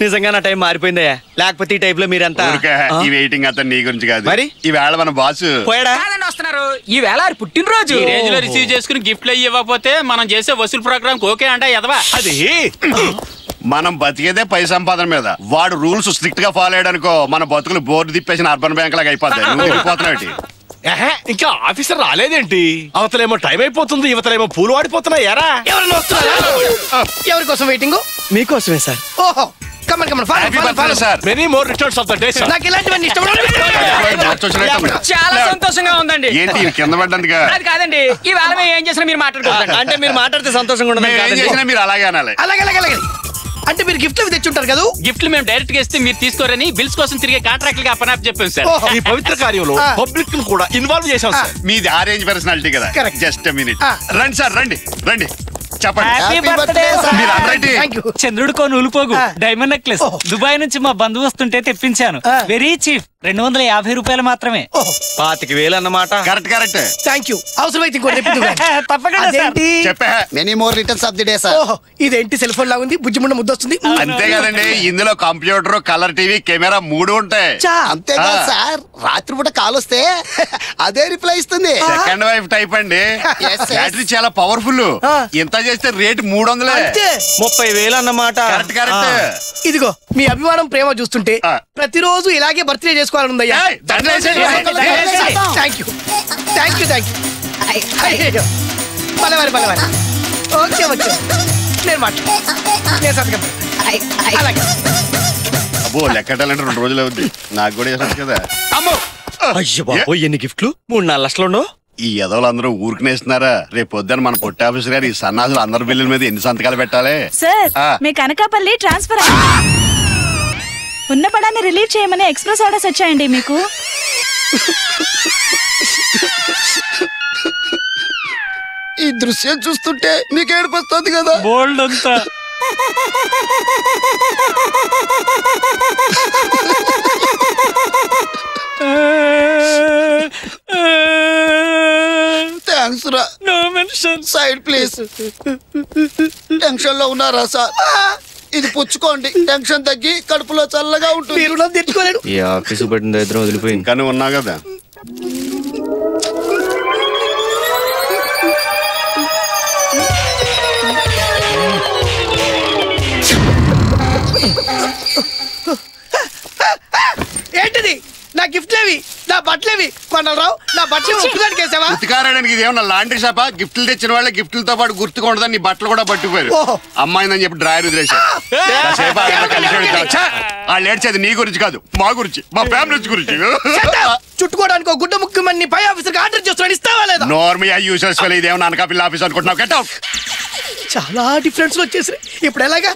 నిజంగా నా టైం మారిపోయిందయ్యా, లేకపోతే ఈ టైప్ లో మీరంతా ఈ వెయిటింగ్ అతను నీ గురించి కాదు, మరి ఈ వేళ మన బాసు వస్తున్నారు. ఈ వేళ పుట్టినరోజు ఈ రేంజ్ లో రిసీవ్ చేసుకుని గిఫ్ట్లు ఇవ్వకపోతే మనం చేసే వసూలు ప్రోగ్రామ్ ఓకే అంటే ఎదవా. అది మనం బతికేదే పై సంపాదన మీద. వాడు రూల్స్ స్ట్రిక్ట్ గా ఫాలో అయ్యాడనుకో మన బతుకులు బోర్డు తిప్పేసిన అర్బన్ బ్యాంక్ లాగా అయిపోతాయి. ఇంకా ఆఫీసర్ రాలేదేంటి? అవతలేమో టైం అయిపోతుంది, యువతలేమో పూలు వాడిపోతున్నాయి. ఎరా ఎవరైనా వస్తున్నారా? ఎవరి కోసం వెయిటింగ్? మీకోసమే సార్. ఓహో come on come on follow sir. Many more returns of the day sir. నాకు ఇలాంటివన్నీ ఇష్టం. చాలా సంతోషంగా ఉందండి. ఏంటి కింద పడ్డందుగా? అది కాదండి, ఈ వేళ మేము ఏం చేసినా మీరు మాట్లాడుకోండి. అంటే మీరు మాట్లాడితే సంతోషంగా ఉండదు. ఏం చేసినా మీరు అలాగే అనాలి. అలాగే అంటే మీరు గిఫ్ట్లు అవి తెచ్చుంటారు కదా? గిఫ్ట్లు మేము డైరెక్ట్ గా ఇస్తే మీరు తీసుకోరని బిల్స్ కోసం తిరిగే కాంట్రాక్ట్ గా అప్పనాప్ చెప్పాం సార్. ఈ పవిత్ర కార్యంలో పబ్లిక్ ను కూడా ఇన్వాల్వ్ చేశాం సార్. మీది ఆరెంజ్ పర్సనాలిటీ కదా. Just minute. రండి సార్, రండి రండి చంద్రుడు కోను ఉలిపోగు డైమండ్ నెక్లెస్ దుబాయ్ నుంచి మా బంధువు వస్తుంటే తెప్పించాను. వెరీ చీప్, 250 రూపాయలు మాత్రమే. 25,000 అన్నమాట. Correct correct. Thank you. అవసరమైతే ఇదేంటి సెల్ ఫోన్ లా ఉంది? బుజ్జిముండ ముద్దు వస్తుంది. అంతే కదండి, ఇందులో కంప్యూటర్, కలర్ టీవీ, కెమెరా 3 ఉంటాయి. అంతేగా సార్, రాత్రిపూట కాల్ వస్తే అదే రిప్లై ఇస్తుంది. సెకండ్ వైఫ్ టైప్ అండి. బ్యాటరీ చాలా పవర్ఫుల్. ఎంత చేస్తే రేట్ 300. 30,000 అన్నమాట. Correct correct. ఇదిగో మీ అభిమానం ప్రేమ చూస్తుంటే ప్రతిరోజు ఇలాగే బర్త్డే చేసుకోవాలనుందయ్యా. Thank you thank you thank you. పలవారి ఓకే ఓకే నేను సంతకం. అలాగే. అబ్బో లెక్కటాలంటే 2 రోజులు అవుద్ది. నాకు కూడా చేసొచ్చు కదా. అమ్మో అయ్యో బాబోయ్, ఎన్ని గిఫ్ట్లు? 3-4 లక్షలు ఉండవు. ఈ ఎదవలందరూ ఊరికనేస్తున్నారా? రేపు పొద్దున మన పొట్టి ఆఫీసర్ గారు ఈ సన్నాసులు అందరి బిల్లుల మీద ఎన్ని సంతకాలు పెట్టాలి? సార్ మీ కనకాపల్లి ట్రాన్స్ఫర్ ఉన్న పడాన్ని రిలీవ్ చేయమని ఎక్స్ప్రెస్ ఆర్డర్స్ వచ్చాయండి మీకు. ఈ దృశ్యం చూస్తుంటే మీకు ఏడుపొస్తుంది కదా. బోల్డ్ అంతా థ్యాంక్స్ రా. No mention. Side please. Tension లో ఉన్నారా సార్? ఇది పుచ్చుకోండి, టెన్షన్ తగ్గి కడుపులో చల్లగా ఉంటుంది. మీరు తెచ్చుకోలేడు. ఈ ఆఫీసు పెట్టిన దగ్గర వదిలిపోయింది. ఇంకా నువ్వు ఉన్నావు కదా. ఏంటిది? నా గిఫ్ట్లేవి, నా బట్టలేవి కొనరావు. నా బట్టలు ఉత్తుకాడికేసావా? ఉతికారడానికి ఇది ఏమన్నా లాండ్రీ షాపా? గిఫ్ట్లు తెచ్చిన వాళ్ళ గిఫ్ట్లతో పాటు గుర్తుకుండదని నీ బట్టలు కూడా పట్టుకుపోయారు. అమ్మాయిందని చెప్పి డ్రాయర్ వదిలేశారు. వాళ్ళు ఏడ్చేది నీ గురించి కాదు, మా గురించి, మా ఫ్యామిలీ గురించి. చుట్టుకోవడానికి ఒక గుడ్డ ముఖ్యమని పై ఆఫీసర్ ఆర్డర్ చేస్తున్నాడు, ఇస్తావా లేదా? నార్మల్ యూజర్స్ వల్ల ఇదేమన్నా అనకాపల్లి ఆఫీస్ అనుకుంటున్నావు. Get out. చాలా డిఫరెన్స్ వచ్చేసి ఇప్పుడు ఎలాగా?